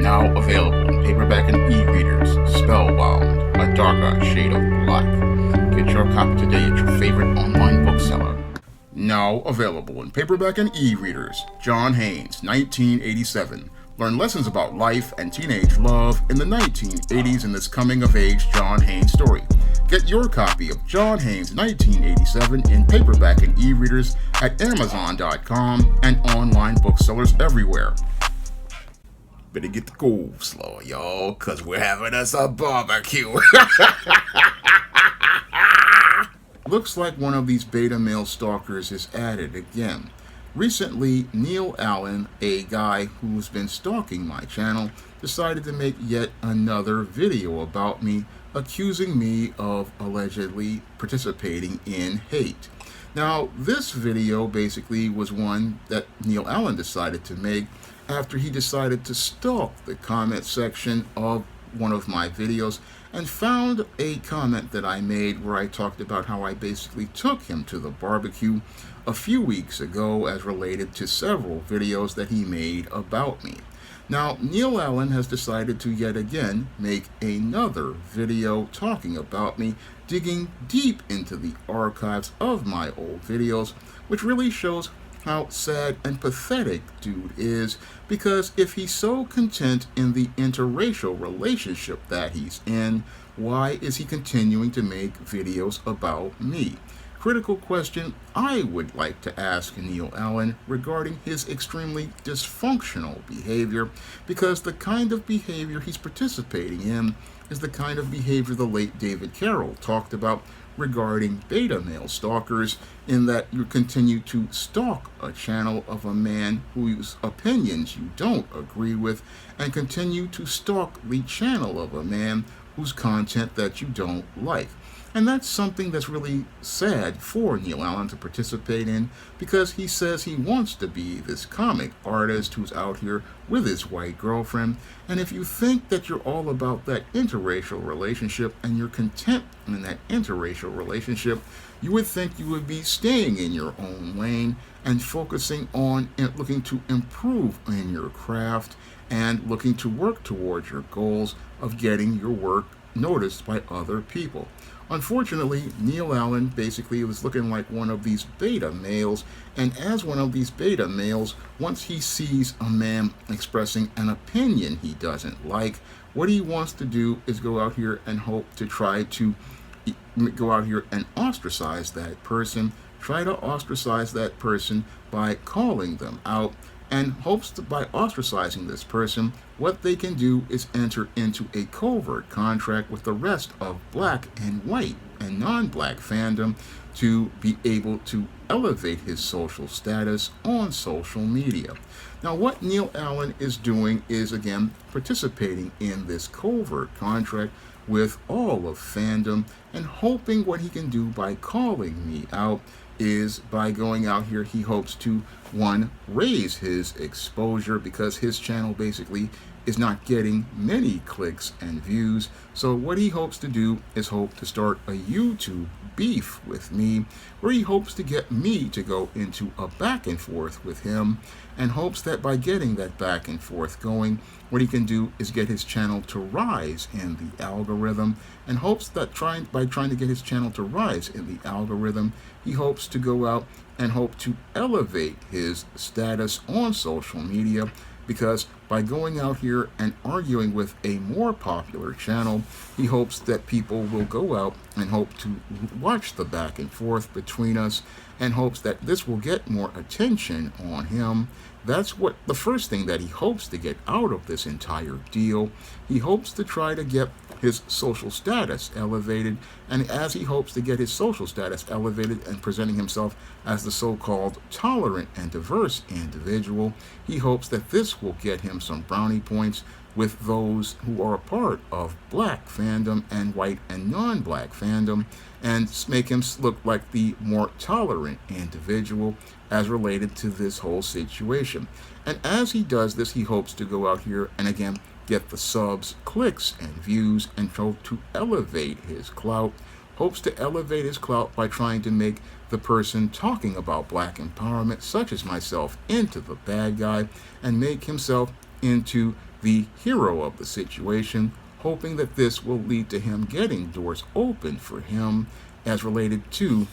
Now available in paperback and e-readers. Spellbound, a darker shade of black. Get your copy today at your favorite online bookseller. Now available in paperback and e-readers. John Haynes, 1987. Learn lessons about life and teenage love in the 1980s in this coming-of-age John Haynes story. Get your copy of John Haynes 1987 in paperback and e-readers at Amazon.com and online booksellers everywhere. Better get the cold slow, y'all, because we're having us a barbecue. Looks like one of these beta male stalkers is at it again. Recently, Neil Allen, a guy who's been stalking my channel, decided to make yet another video about me, accusing me of allegedly participating in hate. Now, this video basically was one that Neil Allen decided to make after he decided to stalk the comment section of one of my videos and found a comment that I made where I talked about how I basically took him to the barbecue a few weeks ago as related to several videos that he made about me. Now, Neil Allen has decided to yet again make another video talking about me, digging deep into the archives of my old videos, which really shows how sad and pathetic dude is, because if he's so content in the interracial relationship that he's in, why is he continuing to make videos about me? Critical question I would like to ask Neil Allen regarding his extremely dysfunctional behavior, because the kind of behavior he's participating in is the kind of behavior the late David Carroll talked about regarding beta male stalkers, in that you continue to stalk a channel of a man whose opinions you don't agree with, and continue to stalk the channel of a man whose content that you don't like. And that's something that's really sad for Neil Allen to participate in, because he says he wants to be this comic artist who's out here with his white girlfriend. And if you think that you're all about that interracial relationship and you're content in that interracial relationship, you would think you would be staying in your own lane and focusing on looking to improve in your craft and looking to work towards your goals of getting your work noticed by other people. Unfortunately, Neil Allen basically was looking like one of these beta males, and as one of these beta males, once he sees a man expressing an opinion he doesn't like, what he wants to do is go out here and hope to try to go out here and ostracize that person, try to ostracize that person by calling them out, and hopes to, by ostracizing this person, what they can do is enter into a covert contract with the rest of black and white and non-black fandom to be able to elevate his social status on social media. Now, what Neil Allen is doing is, again, participating in this covert contract with all of fandom, and hoping what he can do by calling me out is by going out here, he hopes to, one, raise his exposure, because his channel basically is not getting many clicks and views. So what he hopes to do is hope to start a YouTube beef with me, where he hopes to get me to go into a back and forth with him, and hopes that by getting that back and forth going, what he can do is get his channel to rise in the algorithm, and hopes that by trying to get his channel to rise in the algorithm, he hopes to go out and hope to elevate his status on social media, because by going out here and arguing with a more popular channel, he hopes that people will go out and hope to watch the back and forth between us, and hopes that this will get more attention on him. That's what the first thing that he hopes to get out of this entire deal. He hopes to try to get his social status elevated, and as he hopes to get his social status elevated and presenting himself as the so-called tolerant and diverse individual, he hopes that this will get him some brownie points with those who are a part of black fandom and white and non-black fandom, and make him look like the more tolerant individual as related to this whole situation. And as he does this, he hopes to go out here and again get the subs, clicks, and views, and hope to elevate his clout. Hopes to elevate his clout by trying to make the person talking about black empowerment, such as myself, into the bad guy, and make himself into the hero of the situation, hoping that this will lead to him getting doors open for him as related to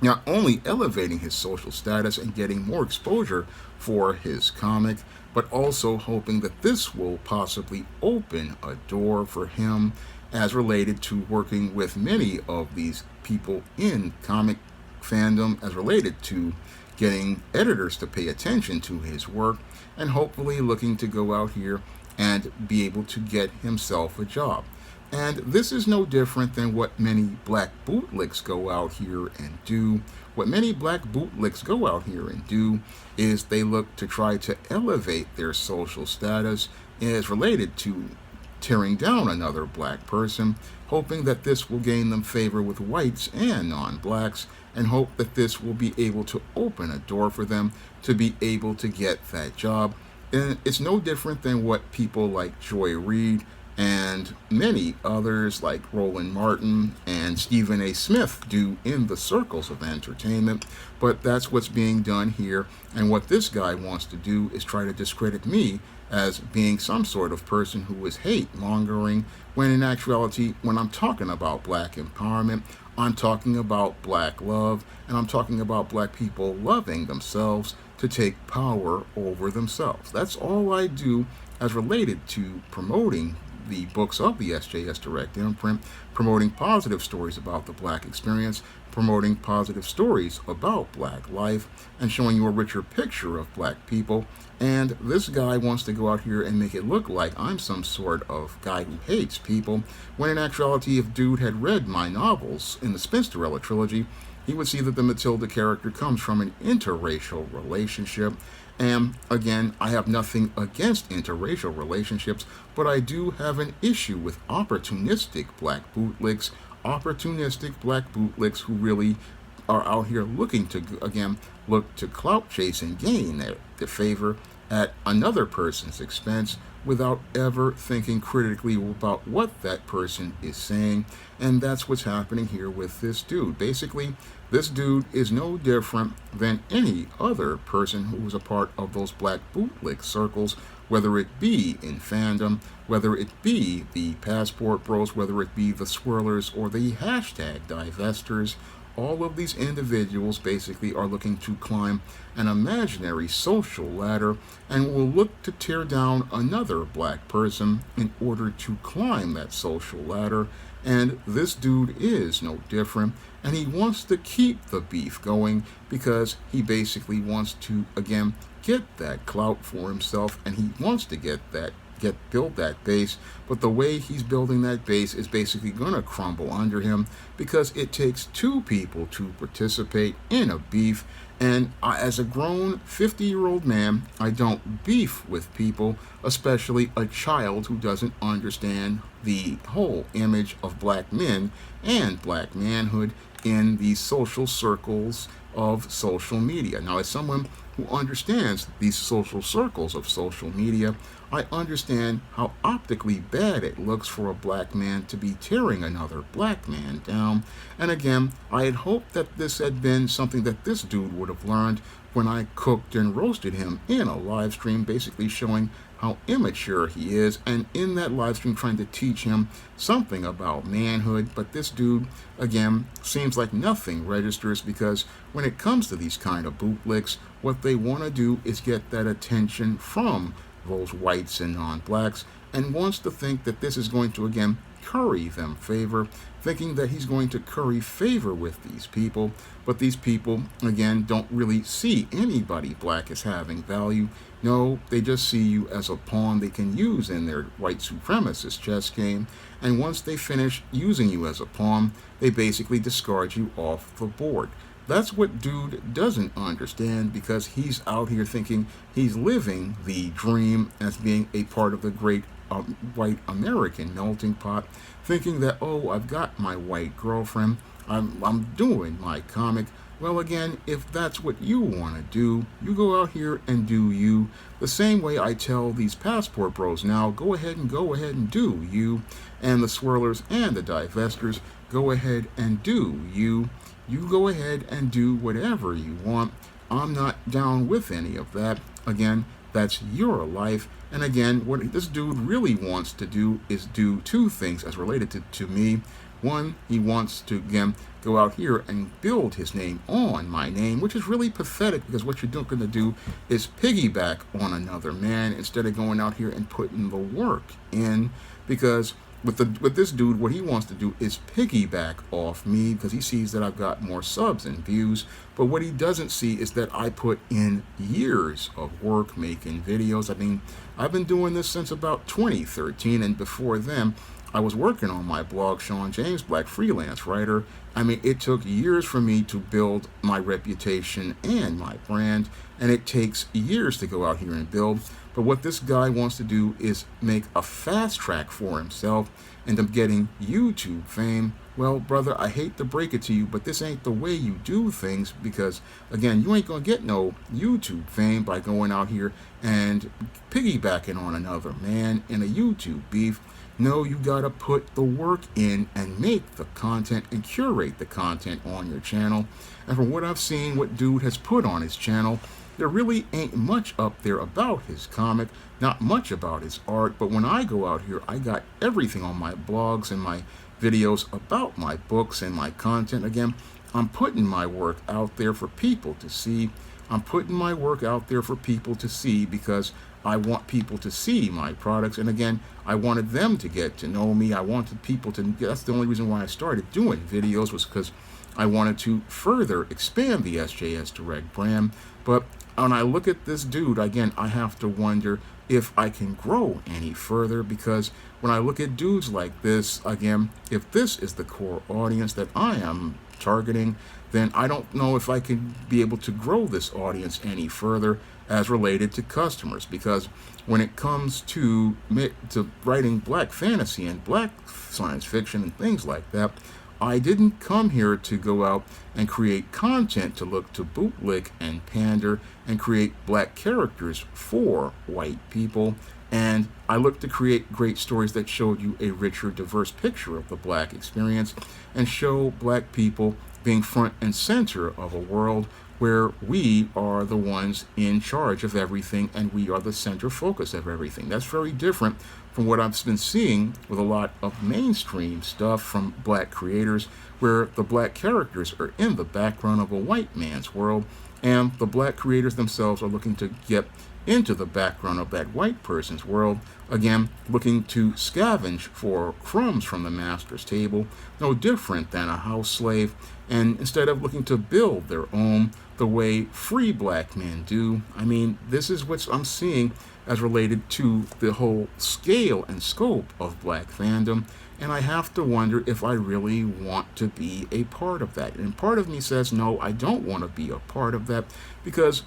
not only elevating his social status and getting more exposure for his comic, but also hoping that this will possibly open a door for him as related to working with many of these people in comic fandom, as related to getting editors to pay attention to his work, and hopefully looking to go out here and be able to get himself a job. And this is no different than what many black bootlicks go out here and do. What many black bootlicks go out here and do is they look to try to elevate their social status as related to tearing down another black person, hoping that this will gain them favor with whites and non-blacks, and hope that this will be able to open a door for them to be able to get that job. And it's no different than what people like Joy Reid and many others like Roland Martin and Stephen A. Smith do in the circles of entertainment, but that's what's being done here. And what this guy wants to do is try to discredit me as being some sort of person who is hate mongering, when in actuality, when I'm talking about black empowerment, I'm talking about black love, and I'm talking about black people loving themselves to take power over themselves. That's all I do as related to promoting the books of the SJS Direct imprint, promoting positive stories about the black experience, promoting positive stories about black life, and showing you a richer picture of black people. And this guy wants to go out here and make it look like I'm some sort of guy who hates people, when in actuality, if dude had read my novels in the Spinsterella trilogy, he would see that the Matilda character comes from an interracial relationship. And again, I have nothing against interracial relationships, but I do have an issue with opportunistic black bootlicks, who really are out here looking to, again, look to clout chase and gain their favor at another person's expense without ever thinking critically about what that person is saying. And that's what's happening here with this dude. Basically, this dude is no different than any other person who was a part of those black bootlick circles, whether it be in fandom, whether it be the Passport Bros, whether it be the Swirlers or the hashtag Divestors. All of these individuals basically are looking to climb an imaginary social ladder and will look to tear down another black person in order to climb that social ladder. And this dude is no different, and he wants to keep the beef going because he basically wants to, again, get that clout for himself, and he wants to build that base. But the way he's building that base is basically going to crumble under him because it takes two people to participate in a beef. And as a grown 50-year-old man, I don't beef with people, especially a child who doesn't understand the whole image of black men and black manhood in these social circles of social media. Now, as someone who understands these social circles of social media, I understand how optically bad it looks for a black man to be tearing another black man down. And again, I had hoped that this had been something that this dude would have learned when I cooked and roasted him in a live stream, basically showing how immature he is, and in that live stream trying to teach him something about manhood. But this dude, again, seems like nothing registers, because when it comes to these kind of bootlicks, what they want to do is get that attention from those whites and non-blacks, and wants to think that this is going to, again, curry them favor, thinking that he's going to curry favor with these people. But these people, again, don't really see anybody black as having value. No, they just see you as a pawn they can use in their white supremacist chess game. And once they finish using you as a pawn, they basically discard you off the board. That's what dude doesn't understand, because he's out here thinking he's living the dream as being a part of the great white American melting pot, thinking that, oh, I've got my white girlfriend, I'm doing my comic. Well, again, if that's what you want to do, you go out here and do you. The same way I tell these Passport Bros now, go ahead and do you. And the Swirlers and the Divestors, go ahead and do you. You go ahead and do whatever you want. I'm not down with any of that. Again, That's your life. And again, what this dude really wants to do is do two things as related to me. One, he wants to, again, go out here and build his name on my name, which is really pathetic because what you're going to do is piggyback on another man instead of going out here and putting the work in. Because with this dude, what he wants to do is piggyback off me because he sees that I've got more subs and views. But what he doesn't see is that I put in years of work making videos. I mean, I've been doing this since about 2013, and before then, I was working on my blog, Sean James Black Freelance Writer. I mean, it took years for me to build my reputation and my brand, and it takes years to go out here and build. But what this guy wants to do is make a fast track for himself and of getting YouTube fame. Well, brother, I hate to break it to you, but this ain't the way you do things because, again, you ain't going to get no YouTube fame by going out here and piggybacking on another man in a YouTube beef. No, you got to put the work in and make the content and curate the content on your channel. And from what I've seen, what dude has put on his channel, there really ain't much up there about his comic, not much about his art, but when I go out here, I got everything on my blogs and my videos about my books and my content. Again, I'm putting my work out there for people to see. I'm putting my work out there for people to see because I want people to see my products. And again, I wanted them to get to know me. I wanted people to, that's the only reason why I started doing videos was because I wanted to further expand the SJS Direct brand. But when I look at this dude, again, I have to wonder if I can grow any further because when I look at dudes like this, again, if this is the core audience that I am targeting, then I don't know if I can be able to grow this audience any further as related to customers because when it comes to writing black fantasy and black science fiction and things like that, I didn't come here to go out and create content to look to bootlick and pander and create black characters for white people. And I look to create great stories that showed you a richer, diverse picture of the black experience and show black people being front and center of a world where we are the ones in charge of everything and we are the center focus of everything. That's very different from what I've been seeing with a lot of mainstream stuff from black creators where the black characters are in the background of a white man's world and the black creators themselves are looking to get into the background of that white person's world, again, looking to scavenge for crumbs from the master's table, no different than a house slave, and instead of looking to build their own the way free black men do. I mean, this is what I'm seeing as related to the whole scale and scope of black fandom, and I have to wonder if I really want to be a part of that. And part of me says, no, I don't want to be a part of that because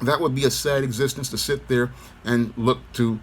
that would be a sad existence to sit there and look to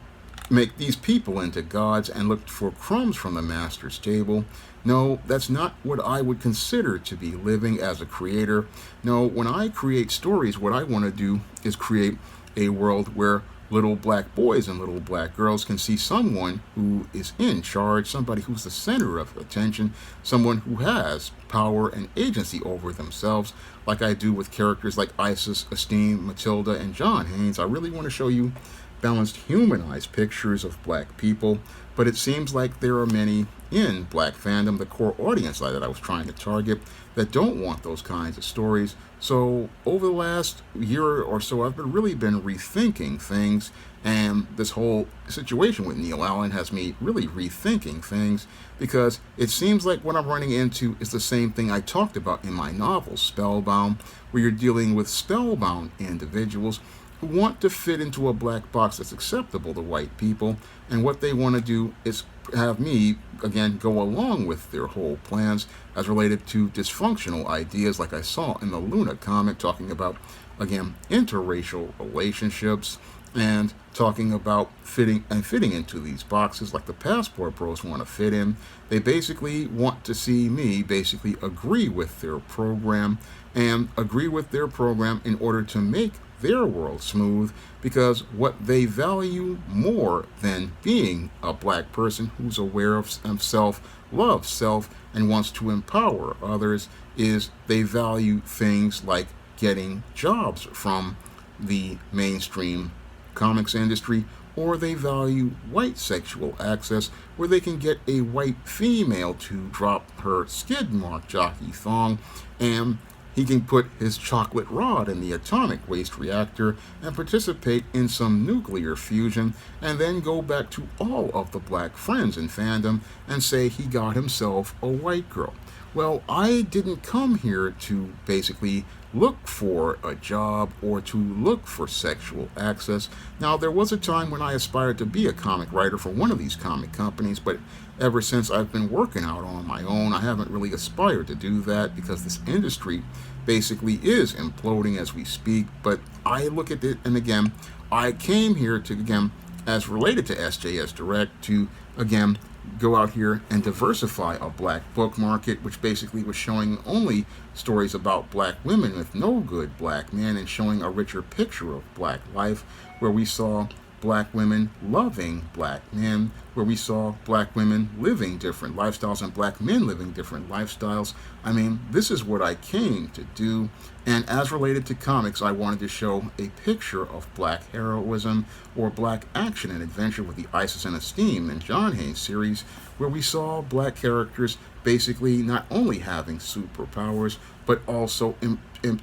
make these people into gods and look for crumbs from the master's table. No, that's not what I would consider to be living as a creator. No, when I create stories, what I want to do is create a world where little black boys and little black girls can see someone who is in charge, somebody who's the center of attention, someone who has power and agency over themselves, like I do with characters like Isis, Esteem, Matilda, and John Haynes. I really want to show you balanced, humanized pictures of black people, but it seems like there are many in black fandom, the core audience that I was trying to target, that don't want those kinds of stories. So over the last year or so, I've really been rethinking things, and this whole situation with Neil Allen has me really rethinking things because it seems like what I'm running into is the same thing I talked about in my novel, Spellbound, where you're dealing with spellbound individuals who want to fit into a black box that's acceptable to white people, and what they want to do is have me, again, go along with their whole plans as related to dysfunctional ideas like I saw in the Luna comic talking about, again, interracial relationships and talking about fitting into these boxes like the Passport Bros want to fit in. They basically want to see me basically agree with their program and agree with their program in order to make their world smooth, because what they value more than being a black person who's aware of self, loves self, and wants to empower others is they value things like getting jobs from the mainstream comics industry, or they value white sexual access where they can get a white female to drop her skid mark jockey thong, and he can put his chocolate rod in the atomic waste reactor and participate in some nuclear fusion, and then go back to all of the black friends in fandom and say he got himself a white girl. Well, I didn't come here to basically look for a job or to look for sexual access. Now, there was a time when I aspired to be a comic writer for one of these comic companies, but ever since I've been working out on my own, I haven't really aspired to do that because this industry basically is imploding as we speak. But I look at it, and again, I came here to, again, as related to SJS Direct, to, again, go out here and diversify a black book market, which basically was showing only stories about black women with no good black men and showing a richer picture of black life, where we saw black women loving black men, where we saw black women living different lifestyles and black men living different lifestyles. I mean, this is what I came to do. And as related to comics, I wanted to show a picture of black heroism or black action and adventure with the Isis and Esteem and John Haynes series, where we saw black characters basically not only having superpowers, but also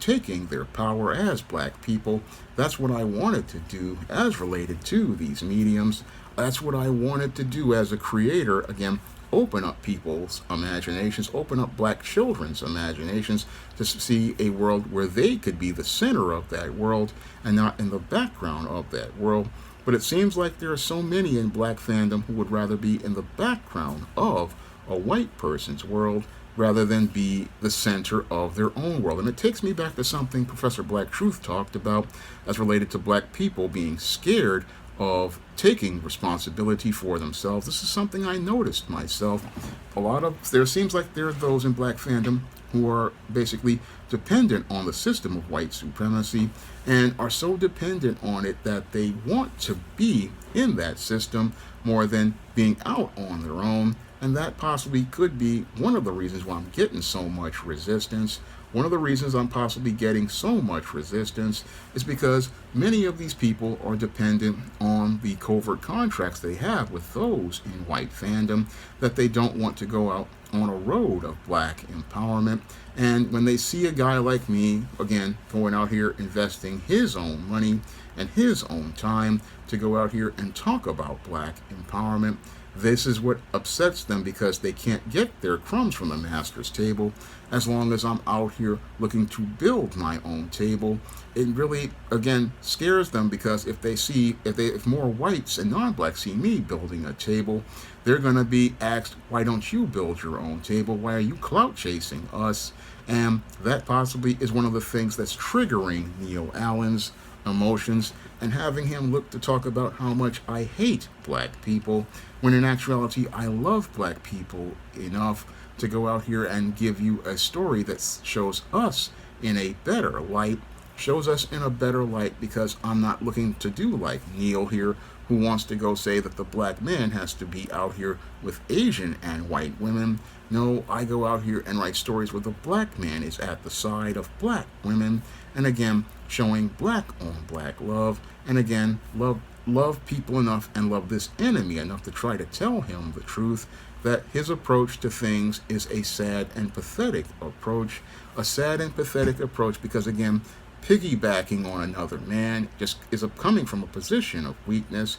taking their power as black people. That's what I wanted to do as related to these mediums. That's what I wanted to do as a creator. Again, open up people's imaginations, open up black children's imaginations to see a world where they could be the center of that world and not in the background of that world. But it seems like there are so many in black fandom who would rather be in the background of a white person's world rather than be the center of their own world. And it takes me back to something Professor Black Truth talked about as related to black people being scared of taking responsibility for themselves. This is something I noticed myself. There seems like there are those in black fandom who are basically dependent on the system of white supremacy and are so dependent on it that they want to be in that system more than being out on their own. And that possibly could be one of the reasons why I'm getting so much resistance. One of the reasons I'm possibly getting so much resistance is because many of these people are dependent on the covert contracts they have with those in white fandom, that they don't want to go out on a road of black empowerment. And when they see a guy like me, again, going out here investing his own money and his own time to go out here and talk about black empowerment, this is what upsets them, because they can't get their crumbs from the master's table as long as I'm out here looking to build my own table. It really, again, scares them, because if more whites and non-blacks see me building a table, they're going to be asked, why don't you build your own table? Why are you clout chasing us? And that possibly is one of the things that's triggering Neil Allen's emotions and having him look to talk about how much I hate black people, when in actuality I love black people enough to go out here and give you a story that shows us in a better light, because I'm not looking to do like Neil here, who wants to go say that the black man has to be out here with Asian and white women. No, I go out here and write stories where the black man is at the side of black women, and again, showing black on black love, and again, love people enough and love this enemy enough to try to tell him the truth, that his approach to things is a sad and pathetic approach. Because again, piggybacking on another man just is coming from a position of weakness.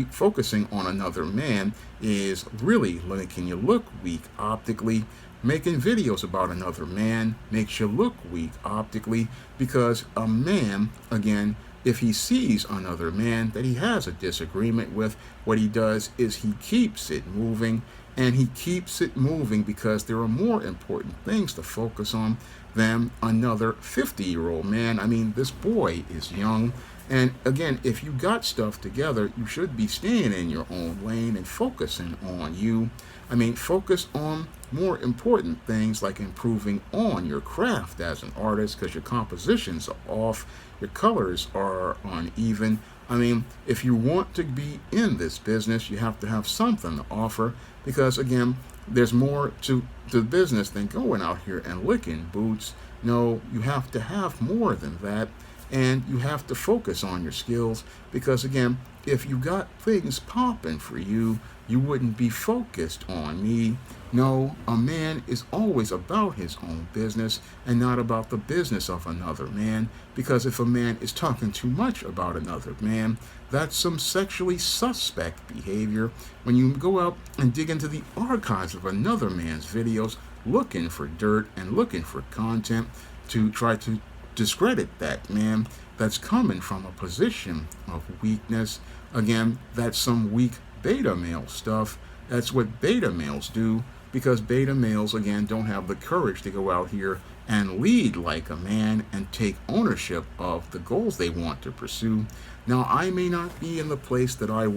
Focusing on another man is really making you look weak optically. Making videos about another man makes you look weak optically, because a man, again, if he sees another man that he has a disagreement with, what he does is he keeps it moving, and he keeps it moving because there are more important things to focus on than another 50-year-old man. I mean, this boy is young. And again, if you got stuff together, you should be staying in your own lane and focusing on you. I mean, focus on more important things like improving on your craft as an artist, because your compositions are off, your colors are uneven. I mean, if you want to be in this business, you have to have something to offer, because again, there's more to the business than going out here and licking boots. No, you have to have more than that. and you have to focus on your skills because, again, if you got things popping for you, you wouldn't be focused on me. No, a man is always about his own business and not about the business of another man, because if a man is talking too much about another man, that's some sexually suspect behavior. When you go out and dig into the archives of another man's videos looking for dirt and looking for content to try to discredit that man, that's coming from a position of weakness. Again, that's some weak beta male stuff. That's what beta males do, because beta males, again, don't have the courage to go out here and lead like a man and take ownership of the goals they want to pursue. Now, I may not be in the place that I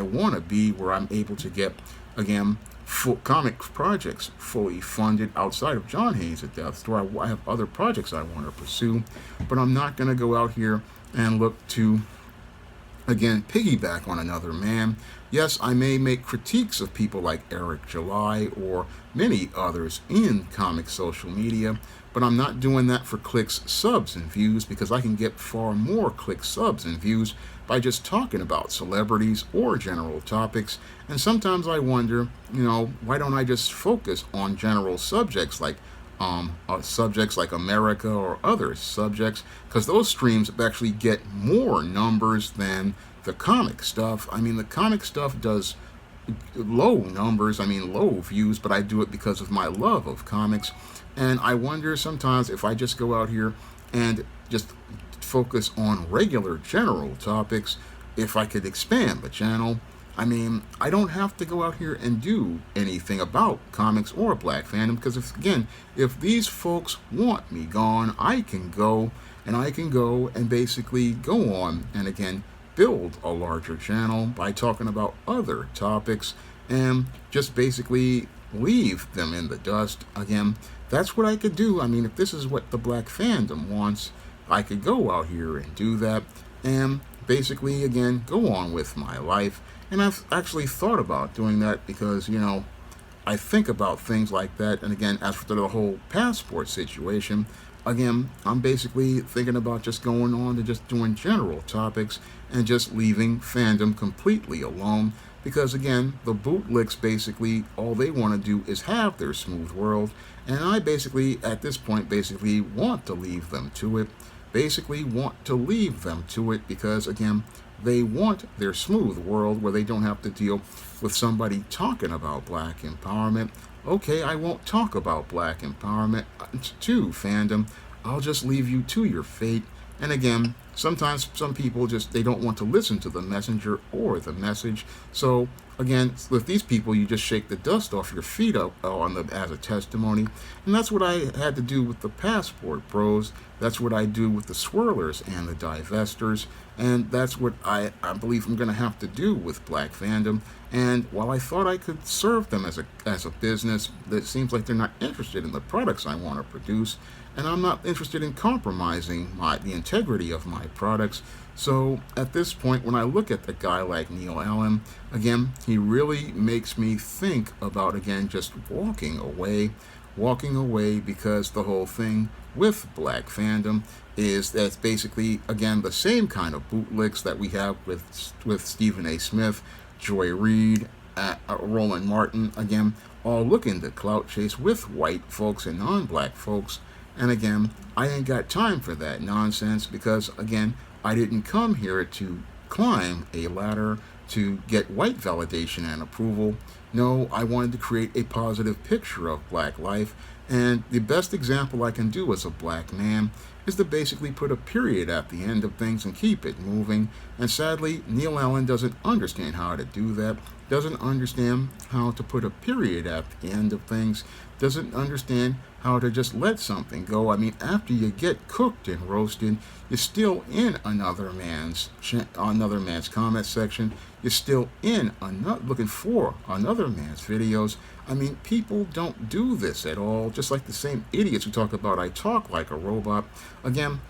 want to be, where I'm able to get, again, full comic projects fully funded outside of John Hayes at Death, where I have other projects I want to pursue, but I'm not going to go out here and look to, again, piggyback on another man. Yes, I may make critiques of people like Eric July or many others in comic social media, but I'm not doing that for clicks, subs, and views, because I can get far more clicks, subs, and views by just talking about celebrities or general topics. And sometimes I wonder, why don't I just focus on general subjects like America or other subjects, because those streams actually get more numbers than the comic stuff. I mean, the comic stuff does low numbers, low views, but I do it because of my love of comics. And I wonder sometimes if I just go out here and just focus on regular general topics, if I could expand the channel. I don't have to go out here and do anything about comics or black fandom, because if these folks want me gone, I can go and basically go on and again build a larger channel by talking about other topics and just basically leave them in the dust. Again, that's what I could do. If this is what the black fandom wants, I could go out here and do that and basically, again, go on with my life. And I've actually thought about doing that because, I think about things like that. And again, as for the whole passport situation, again, I'm basically thinking about just going on to just doing general topics and just leaving fandom completely alone. Because again, the bootlicks basically, all they want to do is have their smooth world. And I basically, at this point, basically want to leave them to it. Because again, they want their smooth world where they don't have to deal with somebody talking about black empowerment. Okay, I won't talk about black empowerment to fandom. I'll just leave you to your fate. And again, sometimes some people they don't want to listen to the messenger or the message. So again, with these people, you just shake the dust off your feet up as a testimony. And that's what I had to do with the passport bros. That's what I do with the swirlers and the divestors. And that's what I believe I'm going to have to do with black fandom. And while I thought I could serve them as a business, it seems like they're not interested in the products I want to produce. And I'm not interested in compromising the integrity of my products. So at this point, when I look at a guy like Neil Allen, again, he really makes me think about, again, just walking away, because the whole thing with black fandom is that's basically, again, the same kind of bootlicks that we have with Stephen A. Smith, Joy Reid, Roland Martin, again, all looking to clout chase with white folks and non-black folks. And again, I ain't got time for that nonsense because, again, I didn't come here to climb a ladder to get white validation and approval. No, I wanted to create a positive picture of black life. And the best example I can do as a black man is to basically put a period at the end of things and keep it moving. And sadly, Neil Allen doesn't understand how to do that, doesn't understand how to put a period at the end of things, doesn't understand how to just let something go. After you get cooked and roasted, you're still in another man's comment section. You're still looking for another man's videos. People don't do this at all. Just like the same idiots who talk about I talk like a robot. Again,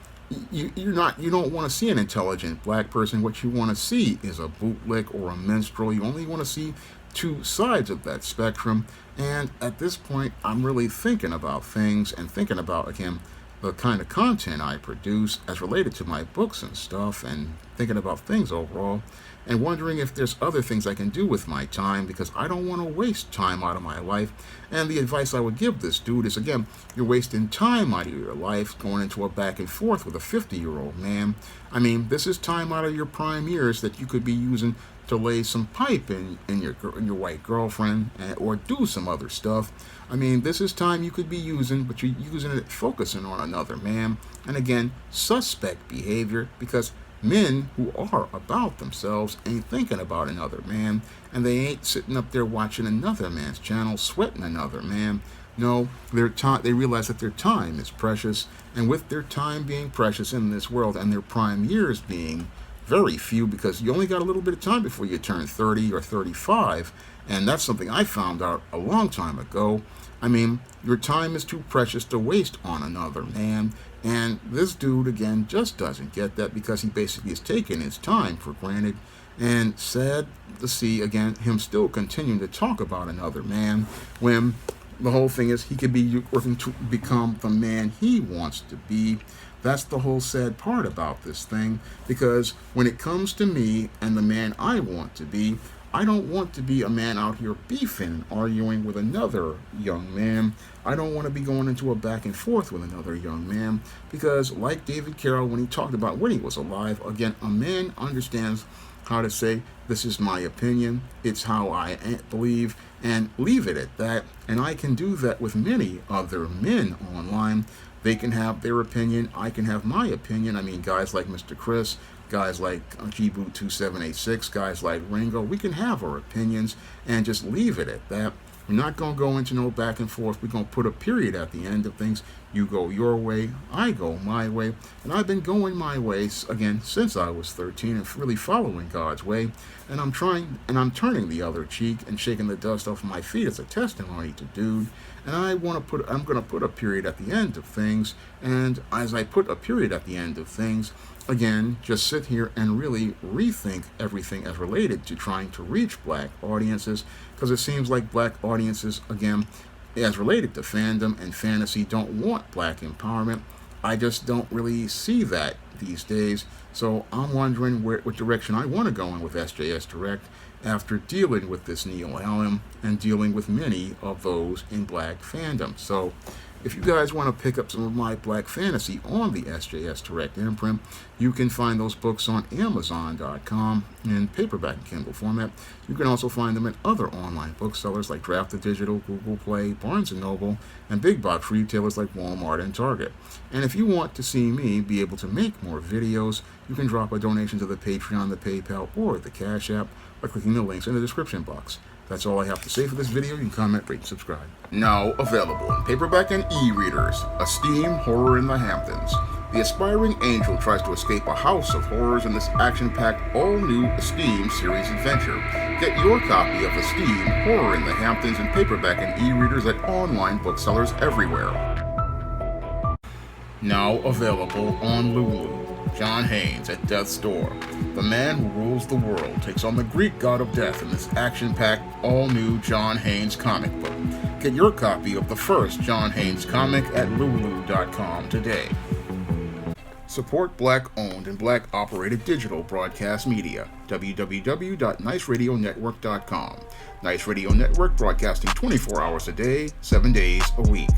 you don't want to see an intelligent black person. What you want to see is a bootlick or a minstrel. You only want to see two sides of that spectrum. And at this point, I'm really thinking about things and thinking about, again, the kind of content I produce as related to my books and stuff, and thinking about things overall, and wondering if there's other things I can do with my time, because I don't want to waste time out of my life. And the advice I would give this dude is, again, you're wasting time out of your life going into a back and forth with a 50-year-old man. I mean, this is time out of your prime years that you could be using to lay some pipe in your white girlfriend, or do some other stuff. I mean, this is time you could be using, but you're using it focusing on another man. And again, suspect behavior, because men who are about themselves ain't thinking about another man, and they ain't sitting up there watching another man's channel, sweating another man. No, they realize that their time is precious, and with their time being precious in this world, and their prime years being very few, because you only got a little bit of time before you turn 30 or 35, and that's something I found out a long time ago. I mean, your time is too precious to waste on another man, and this dude, again, just doesn't get that, because he basically is taking his time for granted. And sad to see, again, him still continuing to talk about another man, when the whole thing is he could be working to become the man he wants to be. That's the whole sad part about this thing, because when it comes to me and the man I want to be, I don't want to be a man out here beefing, arguing with another young man. I don't want to be going into a back and forth with another young man, because like David Carroll, when he talked about when he was alive, again, a man understands how to say, this is my opinion, it's how I believe, and leave it at that. And I can do that with many other men online. They can have their opinion, I can have my opinion. I mean, guys like Mr. Chris, guys like Gboot2786, guys like Ringo, we can have our opinions and just leave it at that. We're not going to go into no back and forth. We're going to put a period at the end of things. You go your way, I go my way. And I've been going my ways, again, since I was 13, and really following God's way. And I'm turning the other cheek and shaking the dust off my feet as a testimony to dude. And I'm going to put a period at the end of things. And as I put a period at the end of things, again, just sit here and really rethink everything as related to trying to reach black audiences, because it seems like black audiences, again, as related to fandom and fantasy, don't want black empowerment. I just don't really see that these days. So I'm wondering what direction I want to go in with SJS Direct after dealing with this Neil Allen and dealing with many of those in black fandom. So if you guys want to pick up some of my black fantasy on the SJS Direct imprint, you can find those books on Amazon.com in paperback and Kindle format. You can also find them at other online booksellers like Draft the Digital, Google Play, Barnes & Noble, and big box retailers like Walmart and Target. And if you want to see me be able to make more videos, you can drop a donation to the Patreon, the PayPal, or the Cash App by clicking the links in the description box. That's all I have to say for this video. You can comment, rate, and subscribe. Now available in paperback and e-readers, Esteem Horror in the Hamptons. The aspiring angel tries to escape a house of horrors in this action-packed, all-new Esteem series adventure. Get your copy of Esteem Horror in the Hamptons in paperback and e-readers at online booksellers everywhere. Now available on Lulu. John Haynes at Death's Door. The man who rules the world takes on the Greek god of death in this action-packed, all-new John Haynes comic book. Get your copy of the first John Haynes comic at lulu.com today. Support black-owned and black-operated digital broadcast media. www.niceradionetwork.com. Nice Radio Network, broadcasting 24 hours a day, 7 days a week.